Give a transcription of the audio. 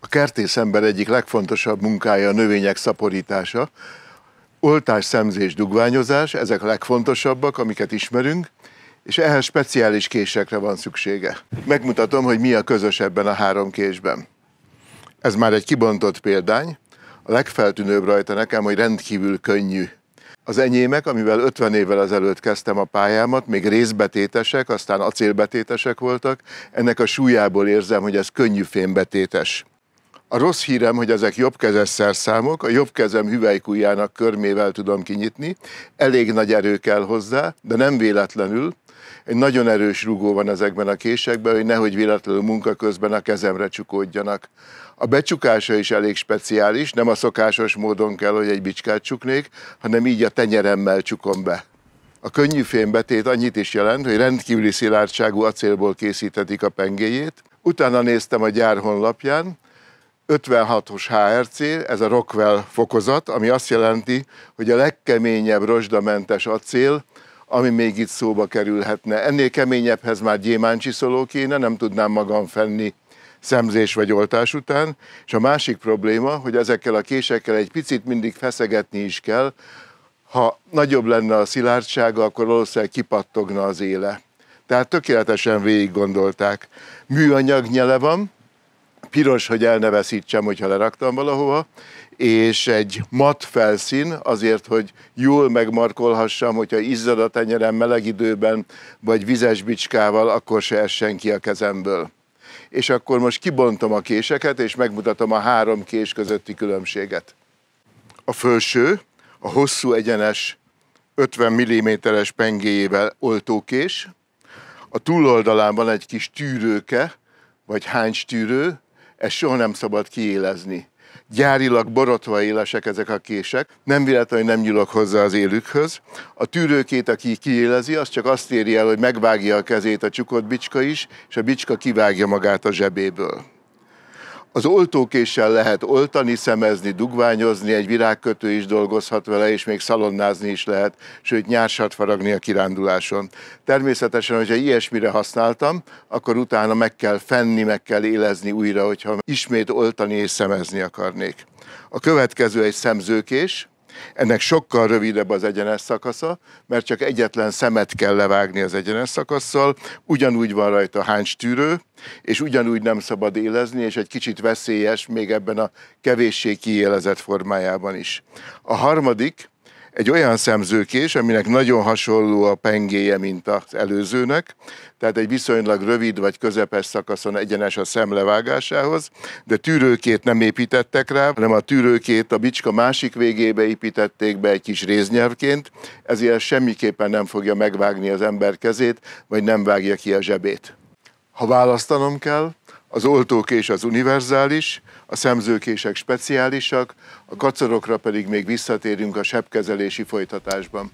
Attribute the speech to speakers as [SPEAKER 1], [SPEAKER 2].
[SPEAKER 1] kertész ember egyik legfontosabb munkája a növények szaporítása. Oltás, szemzés, dugványozás, ezek a legfontosabbak, amiket ismerünk, és ehhez speciális késekre van szüksége. Megmutatom, hogy mi a közös ebben a három késben. Ez már egy kibontott példány. A legfeltűnőbb rajta nekem, hogy rendkívül könnyű. Az enyémek, amivel 50 évvel ezelőtt kezdtem a pályámat, még részbetétesek, aztán acélbetétesek voltak. Ennek a súlyából érzem, hogy ez könnyű fémbetétes. A rossz hírem, hogy ezek jobbkezes szerszámok, a jobb kezem hüvelykujjának körmével tudom kinyitni, elég nagy erő kell hozzá, de nem véletlenül. Egy nagyon erős rugó van ezekben a késekben, hogy nehogy véletlenül munka közben a kezemre csukódjanak. A becsukása is elég speciális, nem a szokásos módon kell, hogy egy bicskát csuknék, hanem így a tenyeremmel csukom be. A könnyű fémbetét annyit is jelent, hogy rendkívüli szilárdságú acélból készítetik a pengéjét. Utána néztem a gyár honlapján, 56-os HRC, ez a Rockwell fokozat, ami azt jelenti, hogy a legkeményebb rozsdamentes acél, ami még itt szóba kerülhetne. Ennél keményebbhez már gyémántcsiszoló kéne, nem tudnám magam fenni szemzés vagy oltás után. És a másik probléma, hogy ezekkel a késekkel egy picit mindig feszegetni is kell. Ha nagyobb lenne a szilárdsága, akkor valószínűleg kipattogna az éle. Tehát tökéletesen végig gondolták. Műanyag nyele van, piros, hogy el ne veszítsem, hogyha leraktam valahova, és egy mat felszín azért, hogy jól megmarkolhassam, hogyha izzad a tenyerem meleg időben, vagy vizes bicskával, akkor se essen ki a kezemből. És akkor most kibontom a késeket, és megmutatom a három kés közötti különbséget. A felső, a hosszú egyenes 50 mm-es pengéjével oltókés, a túloldalán van egy kis tűrőke, vagy hánycstűrő, ezt soha nem szabad kiélezni. Gyárilag borotva élesek ezek a kések, nem véletlenül nem nyúlok hozzá az élükhöz. A tűrőkét, aki kiélezi, az csak azt éri el, hogy megvágja a kezét a csukott bicska is, és a bicska kivágja magát a zsebéből. Az oltókéssel lehet oltani, szemezni, dugványozni, egy virágkötő is dolgozhat vele, és még szalonnázni is lehet, sőt nyársat faragni a kiránduláson. Természetesen, hogyha ilyesmire használtam, akkor utána meg kell fenni, meg kell élezni újra, hogyha ismét oltani és szemezni akarnék. A következő egy szemzőkés. Ennek sokkal rövidebb az egyenes szakasza, mert csak egyetlen szemet kell levágni az egyenes szakasszal, ugyanúgy van rajta hánycstűrő, és ugyanúgy nem szabad élezni, és egy kicsit veszélyes még ebben a kevéssé kiélezett formájában is. A harmadik egy olyan szemzőkés, aminek nagyon hasonló a pengéje, mint az előzőnek, tehát egy viszonylag rövid vagy közepes szakaszon egyenes a szem levágásához, de tűrőkét nem építettek rá, hanem a tűrőkét a bicska másik végébe építették be egy kis réznyelvként, ezért semmiképpen nem fogja megvágni az ember kezét, vagy nem vágja ki a zsebét. Ha választanom kell, az oltókés az univerzális, a szemzőkések speciálisak, a kacorokra pedig még visszatérünk a sebkezelési folytatásban.